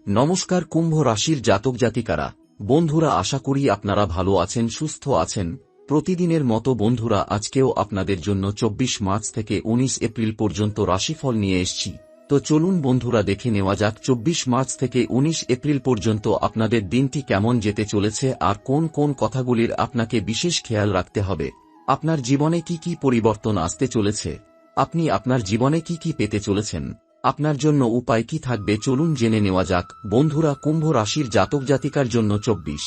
নমস্কার কুম্ভ রাশির জাতক জাতিকারা, বন্ধুরা, আশা করি আপনারা ভালো আছেন, সুস্থ আছেন। প্রতিদিনের মতো বন্ধুরা, আজকেও আপনাদের জন্য 24 মার্চ থেকে 19 এপ্রিল পর্যন্ত রাশিফল নিয়ে এসেছি। তো চলুন বন্ধুরা, দেখে নেওয়া যাক 24 মার্চ থেকে 19 এপ্রিল পর্যন্ত আপনাদের দিনটি কেমন যেতে চলেছে আর কোন কোন কথাগুলির আপনাকে বিশেষ খেয়াল রাখতে হবে। আপনার জীবনে কি কি পরিবর্তন আসতে চলেছে, আপনি আপনার জীবনে কি কি পেতে চলেছেন, আপনার জন্য উপায় কি থাকবে, চলুন জেনে নেওয়া যাক। বন্ধুরা, কুম্ভ রাশির জাতক জাতিকার জন্য 24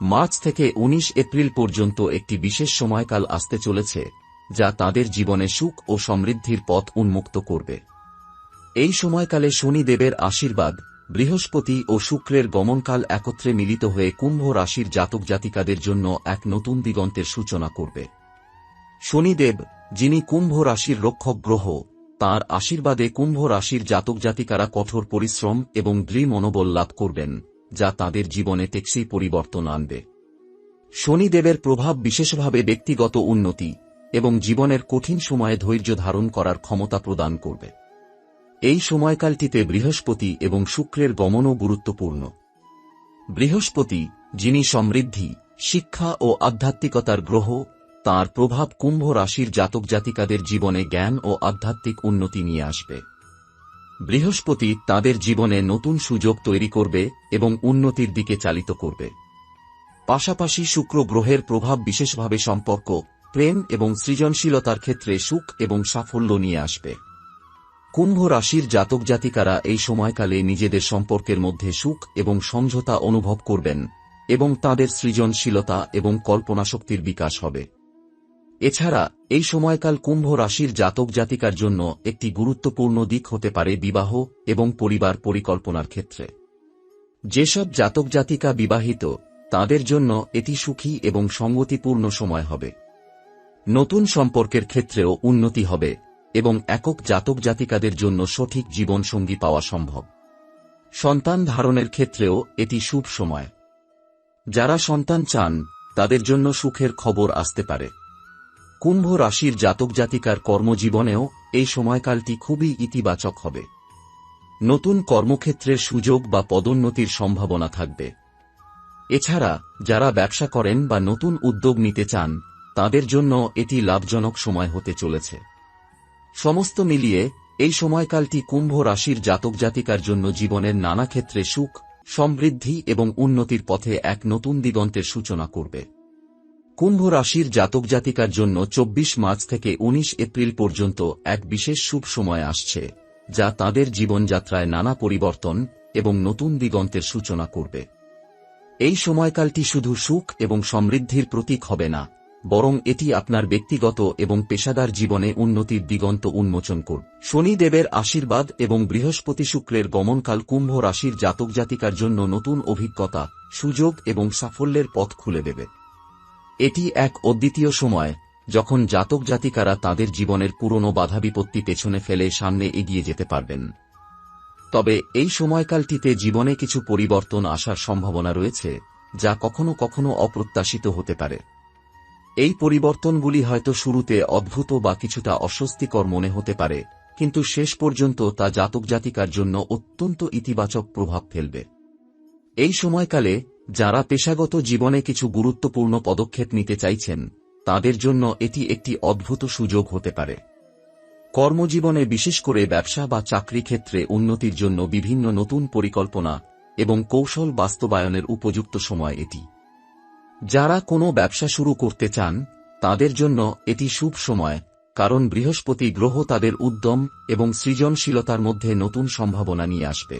মার্চ থেকে 19 এপ্রিল পর্যন্ত একটি বিশেষ সময়কাল আসতে চলেছে, যা তাদের জীবনে সুখ ও সমৃদ্ধির পথ উন্মুক্ত করবে। এই সময়কালে শনিদেবের আশীর্বাদ, বৃহস্পতি ও শুক্রের গমনকাল একত্রে মিলিত হয়ে কুম্ভ রাশির জাতক জাতিকাদের জন্য এক নতুন দিগন্তের সূচনা করবে। শনিদেব, যিনি কুম্ভ রাশির রক্ষক গ্রহ, তাঁর আশীর্বাদে কুম্ভ রাশির জাতক জাতিকারা কঠোর পরিশ্রম এবং দৃঢ় মনোবল লাভ করবেন, যা তাদের জীবনে টেকসই পরিবর্তন আনবে। শনিদেবের প্রভাব বিশেষভাবে ব্যক্তিগত উন্নতি এবং জীবনের কঠিন সময়ে ধৈর্য ধারণ করার ক্ষমতা প্রদান করবে। এই সময়কালটিতে বৃহস্পতি এবং শুক্রের গমনও গুরুত্বপূর্ণ। বৃহস্পতি, যিনি সমৃদ্ধি, শিক্ষা ও আধ্যাত্মিকতার গ্রহ, তাঁর প্রভাব কুম্ভ রাশির জাতক জাতিকাদের জীবনে জ্ঞান ও আধ্যাত্মিক উন্নতি নিয়ে আসবে। বৃহস্পতি তাদের জীবনে নতুন সুযোগ তৈরি করবে এবং উন্নতির দিকে চালিত করবে। পাশাপাশি শুক্র গ্রহের প্রভাব বিশেষভাবে সম্পর্ক, প্রেম এবং সৃজনশীলতার ক্ষেত্রে সুখ এবং সাফল্য নিয়ে আসবে। কুম্ভ রাশির জাতক জাতিকারা এই সময়কালে নিজেদের সম্পর্কের মধ্যে সুখ এবং সমঝোতা অনুভব করবেন এবং তাদের সৃজনশীলতা এবং কল্পনাশক্তির বিকাশ হবে। এছাড়া এই সময়কাল কুম্ভ রাশির জাতক জাতিকার জন্য একটি গুরুত্বপূর্ণ দিক হতে পারে বিবাহ এবং পরিবার পরিকল্পনার ক্ষেত্রে। যেসব জাতক জাতিকা বিবাহিত, তাদের জন্য এটি সুখী এবং সঙ্গতিপূর্ণ সময় হবে। নতুন সম্পর্কের ক্ষেত্রেও উন্নতি হবে এবং একক জাতক জাতিকাদের জন্য সঠিক জীবনসঙ্গী পাওয়া সম্ভব। সন্তান ধারণের ক্ষেত্রেও এটি শুভ সময়। যারা সন্তান চান, তাদের জন্য সুখের খবর আসতে পারে। কুম্ভ রাশির জাতক জাতিকার কর্মজীবনেও এই সময়কালটি খুবই ইতিবাচক হবে। নতুন কর্মক্ষেত্রের সুযোগ বা পদোন্নতির সম্ভাবনা থাকবে। এছাড়া যারা ব্যবসা করেন বা নতুন উদ্যোগ নিতে চান, তাদের জন্য এটি লাভজনক সময় হতে চলেছে। সমস্ত মিলিয়ে এই সময়কালটি কুম্ভ রাশির জাতক জাতিকার জন্য জীবনের নানা ক্ষেত্রে সুখ, সমৃদ্ধি এবং উন্নতির পথে এক নতুন দিগন্তের সূচনা করবে। কুম্ভ রাশির জাতক জাতিকার জন্য 24 মার্চ থেকে 19 এপ্রিল পর্যন্ত এক বিশেষ শুভ সময় আসছে, যা তাদের জীবনযাত্রায় নানা পরিবর্তন এবং নতুন দিগন্তের সূচনা করবে। এই সময়কালটি শুধু সুখ এবং সমৃদ্ধির প্রতীক হবে না, বরং এটি আপনার ব্যক্তিগত এবং পেশাদার জীবনে উন্নতির দিগন্ত উন্মোচন করবে। শনিদেবের আশীর্বাদ এবং বৃহস্পতি শুক্রের গমনকাল কুম্ভ রাশির জাতক জাতিকার জন্য নতুন অভিজ্ঞতা, সুযোগ এবং সাফল্যের পথ খুলে দেবে। এটি এক অদ্বিতীয় সময়, যখন জাতক জাতিকারা তাদের জীবনের পুরনো বাধা বিপত্তি পেছনে ফেলে সামনে এগিয়ে যেতে পারবেন। তবে এই সময়কালটিতে জীবনে কিছু পরিবর্তন আসার সম্ভাবনা রয়েছে, যা কখনো কখনো অপ্রত্যাশিত হতে পারে। এই পরিবর্তনগুলি হয়তো শুরুতে অদ্ভুত বা কিছুটা অস্বস্তিকর মনে হতে পারে, কিন্তু শেষ পর্যন্ত তা জাতক জাতিকার জন্য অত্যন্ত ইতিবাচক প্রভাব ফেলবে। এই সময়কালে যারা পেশাগত জীবনে কিছু গুরুত্বপূর্ণ পদক্ষেপ নিতে চাইছেন, তাদের জন্য এটি একটি অদ্ভুত সুযোগ হতে পারে। কর্মজীবনে, বিশেষ করে ব্যবসা বা চাকরি ক্ষেত্রে উন্নতির জন্য বিভিন্ন নতুন পরিকল্পনা এবং কৌশল বাস্তবায়নের উপযুক্ত সময় এটি। যারা কোনো ব্যবসা শুরু করতে চান, তাদের জন্য এটি শুভ সময়, কারণ বৃহস্পতি গ্রহ তাদের উদ্যম এবং সৃজনশীলতার মধ্যে নতুন সম্ভাবনা নিয়ে আসবে।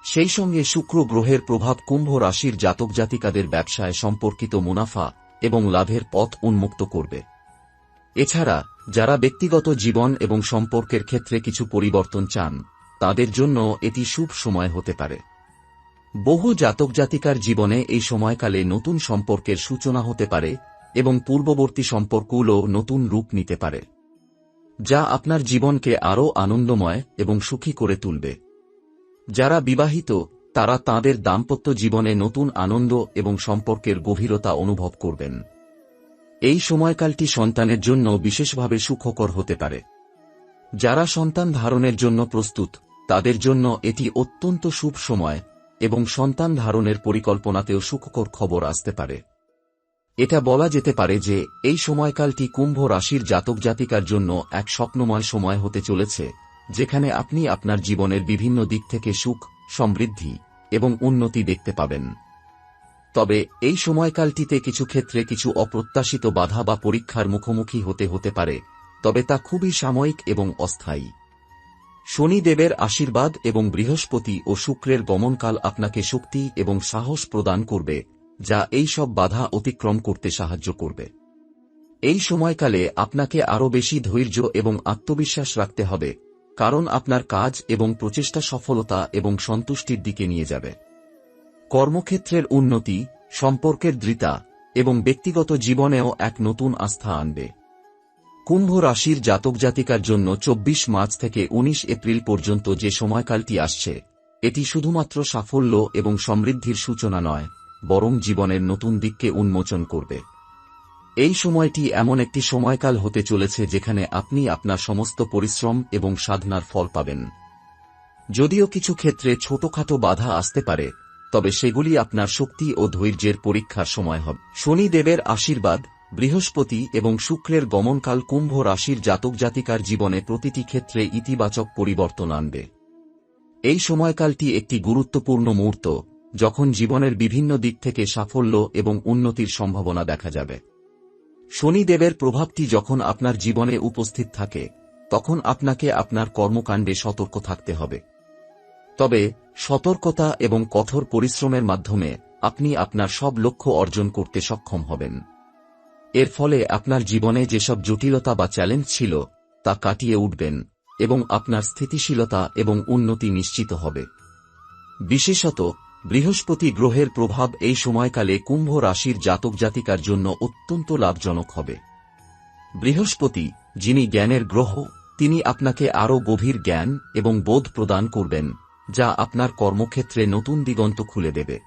সেই সঙ্গে শুক্র গ্রহের প্রভাব কুম্ভ রাশির জাতক জাতিকাদের ব্যবসায় সম্পর্কিত মুনাফা এবং লাভের পথ উন্মুক্ত করবে। এছাড়া যারা ব্যক্তিগত জীবন এবং সম্পর্কের ক্ষেত্রে কিছু পরিবর্তন চান, তাদের জন্য এটি শুভ সময় হতে পারে। বহু জাতক জাতিকার জীবনে এই সময়কালে নতুন সম্পর্কের সূচনা হতে পারে এবং পূর্ববর্তী সম্পর্কগুলো নতুন রূপ নিতে পারে, যা আপনার জীবনকে আরও আনন্দময় এবং সুখী করে তুলবে। যারা বিবাহিত, তারা তাঁদের দাম্পত্য জীবনে নতুন আনন্দ এবং সম্পর্কের গভীরতা অনুভব করবেন। এই সময়কালটি সন্তানের জন্য বিশেষভাবে সুখকর হতে পারে। যারা সন্তান ধারণের জন্য প্রস্তুত, তাদের জন্য এটি অত্যন্ত শুভ সময় এবং সন্তান ধারণের পরিকল্পনাতেও সুখকর খবর আসতে পারে। এটা বলা যেতে পারে যে এই সময়কালটি কুম্ভ রাশির জাতক জাতিকার জন্য এক স্বপ্নময় সময় হতে চলেছে, যেখানে আপনি আপনার জীবনের বিভিন্ন দিক থেকে সুখ, সমৃদ্ধি এবং উন্নতি দেখতে পাবেন। তবে এই সময়কালটিতে কিছু ক্ষেত্রে কিছু অপ্রত্যাশিত বাধা বা পরীক্ষার মুখোমুখি হতে পারে, তবে তা খুবই সাময়িক এবং অস্থায়ী। শনিদেবের আশীর্বাদ এবং বৃহস্পতি ও শুক্রের গমনকাল আপনাকে শক্তি এবং সাহস প্রদান করবে, যা এই সব বাধা অতিক্রম করতে সাহায্য করবে। এই সময়কালে আপনাকে আরও বেশি ধৈর্য এবং আত্মবিশ্বাস রাখতে হবে, কারণ আপনার কাজ এবং প্রচেষ্টা সফলতা এবং সন্তুষ্টির দিকে নিয়ে যাবে। কর্মক্ষেত্রের উন্নতি, সম্পর্কের দৃঢ়তা এবং ব্যক্তিগত জীবনেও এক নতুন আস্থা আনবে। কুম্ভ রাশির জাতক জাতিকার জন্য 24 মার্চ থেকে 19 এপ্রিল পর্যন্ত যে সময়কালটি আসছে, এটি শুধুমাত্র সাফল্য এবং সমৃদ্ধির সূচনা নয়, বরং জীবনের নতুন দিককে উন্মোচন করবে। এই সময়টি এমন একটি সময়কাল হতে চলেছে যেখানে আপনি আপনার সমস্ত পরিশ্রম এবং সাধনার ফল পাবেন। যদিও কিছু ক্ষেত্রে ছোটখাটো বাধা আসতে পারে, তবে সেগুলি আপনার শক্তি ও ধৈর্যের পরীক্ষার সময় হবে। শনিদেবের আশীর্বাদ, বৃহস্পতি এবং শুক্রের গমনকাল কুম্ভ রাশির জাতক জাতিকার জীবনে প্রতিটি ক্ষেত্রে ইতিবাচক পরিবর্তন আনবে। এই সময়কালটি একটি গুরুত্বপূর্ণ মুহূর্ত, যখন জীবনের বিভিন্ন দিক থেকে সাফল্য এবং উন্নতির সম্ভাবনা দেখা যাবে। শনিদেবের প্রভাবটি যখন আপনার জীবনে উপস্থিত থাকে, তখন আপনাকে আপনার কর্মকাণ্ডে সতর্ক থাকতে হবে। তবে সতর্কতা এবং কঠোর পরিশ্রমের মাধ্যমে আপনি আপনার সব লক্ষ্য অর্জন করতে সক্ষম হবেন। এর ফলে আপনার জীবনে যেসব জটিলতা বা চ্যালেঞ্জ ছিল, তা কাটিয়ে উঠবেন এবং আপনার স্থিতিশীলতা এবং উন্নতি নিশ্চিত হবে। বিশেষত বৃহস্পতি গ্রহের প্রভাব এই সময়কালে কুম্ভ রাশির জাতক জাতিকার জন্য অত্যন্ত লাভজনক হবে। বৃহস্পতি, যিনি জ্ঞানের গ্রহ, তিনি আপনাকে আরও গভীর জ্ঞান এবং বোধ প্রদান করবেন, যা আপনার কর্মক্ষেত্রে নতুন দিগন্ত খুলে দেবে।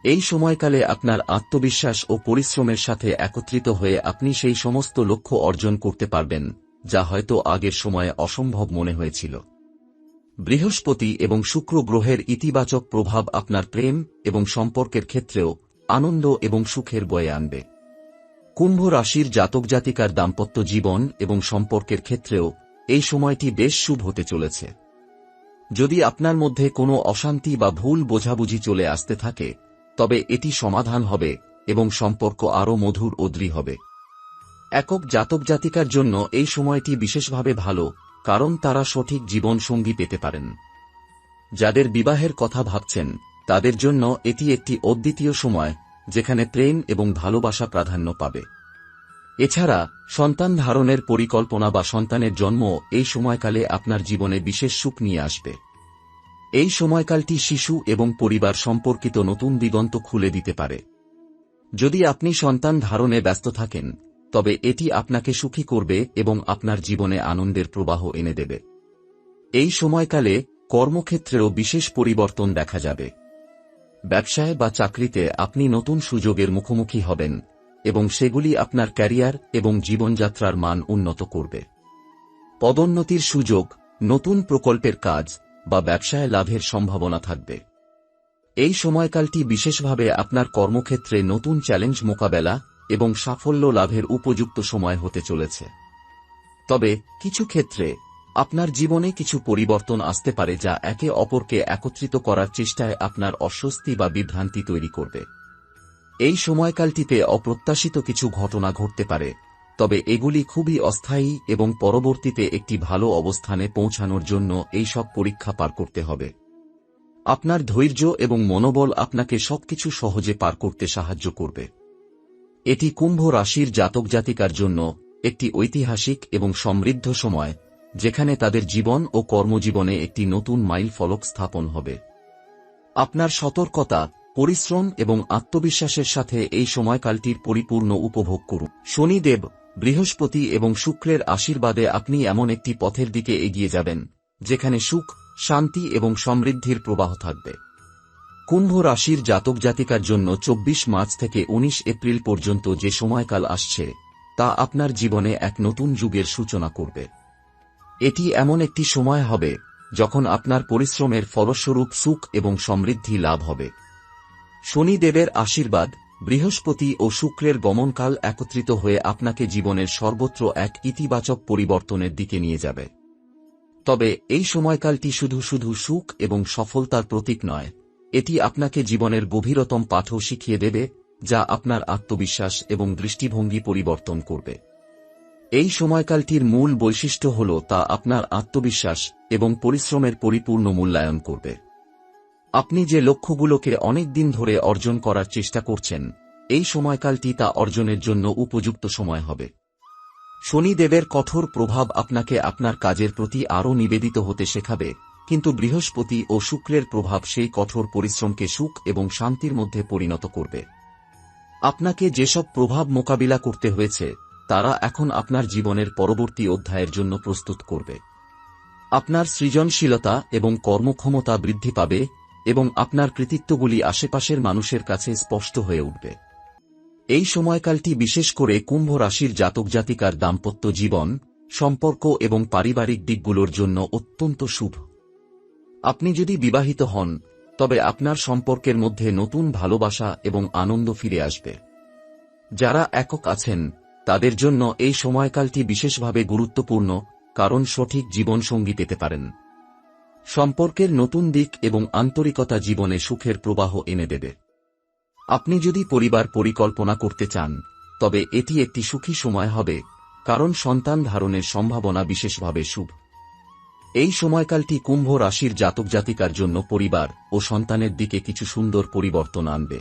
এই সময়কালে আপনার আত্মবিশ্বাস ও পরিশ্রমের সাথে একত্রিত হয়ে আপনি সেই সমস্ত লক্ষ্য অর্জন করতে পারবেন, যা হয়তো আগের সময়ে অসম্ভব মনে হয়েছিল। বৃহস্পতি এবং শুক্র গ্রহের ইতিবাচক প্রভাব আপনার প্রেম এবং সম্পর্কের ক্ষেত্রেও আনন্দ এবং সুখের বয়ে আনবে। কুম্ভ রাশির জাতক জাতিকার দাম্পত্য জীবন এবং সম্পর্কের ক্ষেত্রেও এই সময়টি বেশ শুভ হতে চলেছে। যদি আপনার মধ্যে কোনো অশান্তি বা ভুল বোঝাবুঝি চলে আসতে থাকে, তবে এটি সমাধান হবে এবং সম্পর্ক আরও মধুর ও দৃঢ় হবে। একক জাতক জাতিকার জন্য এই সময়টি বিশেষভাবে ভালো, কারণ তারা সঠিক জীবন সঙ্গী পেতে পারেন। যাদের বিবাহের কথা ভাবছেন, তাদের জন্য এটি একটি অদ্বিতীয় সময়, যেখানে প্রেম এবং ভালোবাসা প্রাধান্য পাবে। এছাড়া সন্তান ধারণের পরিকল্পনা বা সন্তানের জন্ম এই সময়কালে আপনার জীবনে বিশেষ সুখ নিয়ে আসবে। এই সময়কালটি শিশু এবং পরিবার সম্পর্কিত নতুন দিগন্ত খুলে দিতে পারে। যদি আপনি সন্তান ধারণে ব্যস্ত থাকেন, তবে এটি আপনাকে সুখী করবে এবং আপনার জীবনে আনন্দের প্রবাহ এনে দেবে। এই সময়কালে কর্মক্ষেত্রেও বিশেষ পরিবর্তন দেখা যাবে। ব্যবসায় বা চাকরিতে আপনি নতুন সুযোগের মুখোমুখি হবেন এবং সেগুলি আপনার ক্যারিয়ার এবং জীবনযাত্রার মান উন্নত করবে। পদোন্নতির সুযোগ, নতুন প্রকল্পের কাজ বা ব্যবসায় লাভের সম্ভাবনা থাকবে। এই সময়কালটি বিশেষভাবে আপনার কর্মক্ষেত্রে নতুন চ্যালেঞ্জ মোকাবেলা এবং সাফল্য লাভের উপযুক্ত সময় হতে চলেছে। তবে কিছু ক্ষেত্রে আপনার জীবনে কিছু পরিবর্তন আসতে পারে, যা একে অপরকে একত্রিত করার চেষ্টায় আপনার অস্বস্তি বা বিভ্রান্তি তৈরি করবে। এই সময়কালটিতে অপ্রত্যাশিত কিছু ঘটনা ঘটতে পারে, তবে এগুলি খুবই অস্থায়ী এবং পরবর্তীতে একটি ভালো অবস্থানে পৌঁছানোর জন্য এই সব পরীক্ষা পার করতে হবে। আপনার ধৈর্য এবং মনোবল আপনাকে সবকিছু সহজে পার করতে সাহায্য করবে। এটি কুম্ভ রাশির জাতক জাতিকার জন্য একটি ঐতিহাসিক এবং সমৃদ্ধ সময়, যেখানে তাদের জীবন ও কর্মজীবনে একটি নতুন মাইল ফলক স্থাপন হবে। আপনার সতর্কতা, পরিশ্রম এবং আত্মবিশ্বাসের সাথে এই সময়কালটির পরিপূর্ণ উপভোগ করুন। শনিদেব, বৃহস্পতি এবং শুক্রের আশীর্বাদে আপনি এমন একটি পথের দিকে এগিয়ে যাবেন, যেখানে সুখ, শান্তি এবং সমৃদ্ধির প্রবাহ থাকবে। কুম্ভ রাশির জাতক জাতিকার জন্য 24 মার্চ থেকে 19 এপ্রিল পর্যন্ত যে সময়কাল আসছে, তা আপনার জীবনে এক নতুন যুগের সূচনা করবে। এটি এমন একটি সময় হবে, যখন আপনার পরিশ্রমের ফলস্বরূপ সুখ এবং সমৃদ্ধি লাভ হবে। শনিদেবের আশীর্বাদ, বৃহস্পতি ও শুক্রের গমনকাল একত্রিত হয়ে আপনাকে জীবনের সর্বত্র এক ইতিবাচক পরিবর্তনের দিকে নিয়ে যাবে। তবে এই সময়কালটি শুধু শুধু সুখ এবং সফলতার প্রতীক নয়, এটি আপনাকে জীবনের গভীরতম পাঠও শিখিয়ে দেবে, যা আপনার আত্মবিশ্বাস এবং দৃষ্টিভঙ্গি পরিবর্তন করবে। এই সময়কালটির মূল বৈশিষ্ট্য হল তা আপনার আত্মবিশ্বাস এবং পরিশ্রমের পরিপূর্ণ মূল্যায়ন করবে। আপনি যে লক্ষ্যগুলোকে অনেক দিন ধরে অর্জন করার চেষ্টা করছেন, এই সময়কালটি তা অর্জনের জন্য উপযুক্ত সময় হবে। শনিদেবের কঠোর প্রভাব আপনাকে আপনার কাজের প্রতি আরও নিবেদিত হতে শেখাবে, কিন্তু বৃহস্পতি ও শুক্রের প্রভাব সেই কঠোর পরিশ্রমকে সুখ এবং শান্তির মধ্যে পরিণত করবে। আপনাকে যেসব প্রভাব মোকাবিলা করতে হয়েছে, তারা এখন আপনার জীবনের পরবর্তী অধ্যায়ের জন্য প্রস্তুত করবে। আপনার সৃজনশীলতা এবং কর্মক্ষমতা বৃদ্ধি পাবে এবং আপনার কৃতিত্বগুলি আশেপাশের মানুষের কাছে স্পষ্ট হয়ে উঠবে। এই সময়কালটি বিশেষ করে কুম্ভ রাশির জাতক জাতিকার দাম্পত্য জীবন, সম্পর্ক এবং পারিবারিক দিকগুলোর জন্য অত্যন্ত শুভ। আপনি যদি বিবাহিত হন, তবে আপনার সম্পর্কের মধ্যে নতুন ভালোবাসা এবং আনন্দ ফিরে আসবে। যারা একক আছেন, তাদের জন্য এই সময়কালটি বিশেষভাবে গুরুত্বপূর্ণ, কারণ সঠিক জীবনসঙ্গী পেতে পারেন। সম্পর্কের নতুন দিক এবং আন্তরিকতা জীবনে সুখের প্রবাহ এনে দেবে। আপনি যদি পরিবার পরিকল্পনা করতে চান, তবে এটি একটি সুখী সময় হবে, কারণ সন্তান ধারণের সম্ভাবনা বিশেষভাবে শুভ। এই সময়কালটি কুম্ভ রাশির জাতক জাতিকার জন্য পরিবার ও সন্তানের দিকে কিছু সুন্দর পরিবর্তন আনবে।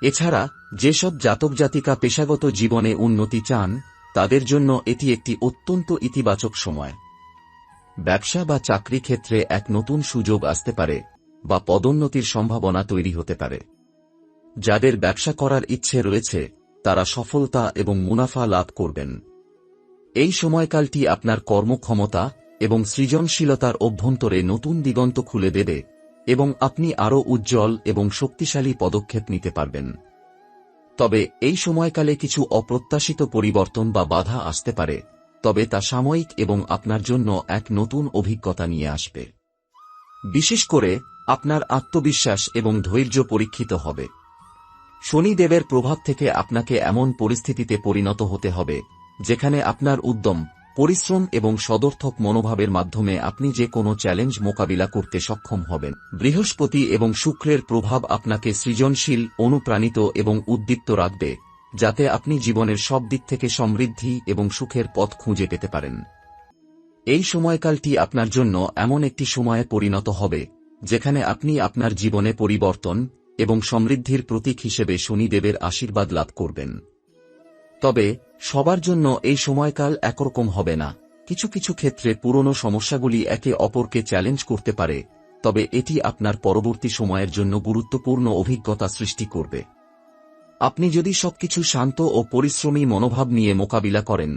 এছাড়া যেসব জাতক জাতিকা পেশাগত জীবনে উন্নতি চান, তাদের জন্য এটি একটি অত্যন্ত ইতিবাচক সময়। ব্যবসা বা চাকরি ক্ষেত্রে এক নতুন সুযোগ আসতে পারে, বা পদোন্নতির সম্ভাবনা তৈরি হতে পারে। যাদের ব্যবসা করার ইচ্ছে রয়েছে, তারা সফলতা এবং মুনাফা লাভ করবেন। এই সময়কালটি আপনার কর্মক্ষমতা এবং সৃজনশীলতার অভ্যন্তরে নতুন দিগন্ত খুলে দেবে, এবং আপনি আরও উজ্জ্বল এবং শক্তিশালী পদক্ষেপ নিতে পারবেন। তবে এই সময়কালে কিছু অপ্রত্যাশিত পরিবর্তন বা বাধা আসতে পারে, তবে তা সাময়িক এবং আপনার জন্য এক নতুন অভিজ্ঞতা নিয়ে আসবে। বিশেষ করে আপনার আত্মবিশ্বাস এবং ধৈর্য পরীক্ষিত হবে। শনিদেবের প্রভাব থেকে আপনাকে এমন পরিস্থিতিতে পরিণত হতে হবে, যেখানে আপনার উদ্যম, পরিশ্রম এবং সদর্থক মনোভাবের মাধ্যমে আপনি যে কোনো চ্যালেঞ্জ মোকাবিলা করতে সক্ষম হবেন। বৃহস্পতি এবং শুক্রের প্রভাব আপনাকে সৃজনশীল, অনুপ্রাণিত এবং উদ্দীপ্ত রাখবে, যাতে আপনি জীবনের সব দিক থেকে সমৃদ্ধি এবং সুখের পথ খুঁজে পেতে পারেন। এই সময়কালটি আপনার জন্য এমন একটি সময়ে পরিণত হবে, যেখানে আপনি আপনার জীবনে পরিবর্তন এবং সমৃদ্ধির প্রতীক হিসেবে শনিদেবের আশীর্বাদ লাভ করবেন। তবে সবার জন্য এই সময়কাল একরকম হবে না। কিছু কিছু ক্ষেত্রে পুরনো সমস্যাগুলি একে অপরকে চ্যালেঞ্জ করতে পারে, তবে এটি আপনার পরবর্তী সময়ের জন্য গুরুত্বপূর্ণ অভিজ্ঞতা সৃষ্টি করবে। আপনি যদি সবকিছু শান্ত ও পরিশ্রমী মনোভাব নিয়ে মোকাবিলা করেন,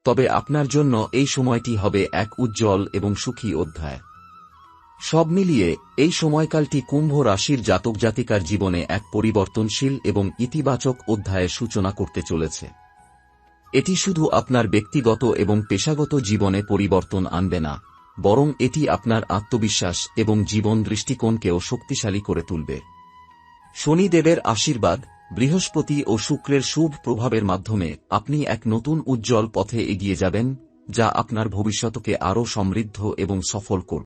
তবে আপনার জন্য এই সময়টি হবে এক উজ্জ্বল এবং সুখী অধ্যায়। সব মিলিয়ে এই সময়কালটি কুম্ভ রাশির জাতক জাতিকার জীবনে এক পরিবর্তনশীল এবং ইতিবাচক অধ্যায়ের সূচনা করতে চলেছে। এটি শুধু আপনার ব্যক্তিগত এবং পেশাগত জীবনে পরিবর্তন আনবে না, বরং এটি আপনার আত্মবিশ্বাস এবং জীবন দৃষ্টিকোণকেও শক্তিশালী করে তুলবে। শনিদেবের আশীর্বাদ, বৃহস্পতি ও শুক্রের শুভ প্রভাবের মাধ্যমে আপনি এক নতুন উজ্জ্বল পথে এগিয়ে যাবেন, যা আপনার ভবিষ্যৎকে আরও সমৃদ্ধ এবং সফল করবে।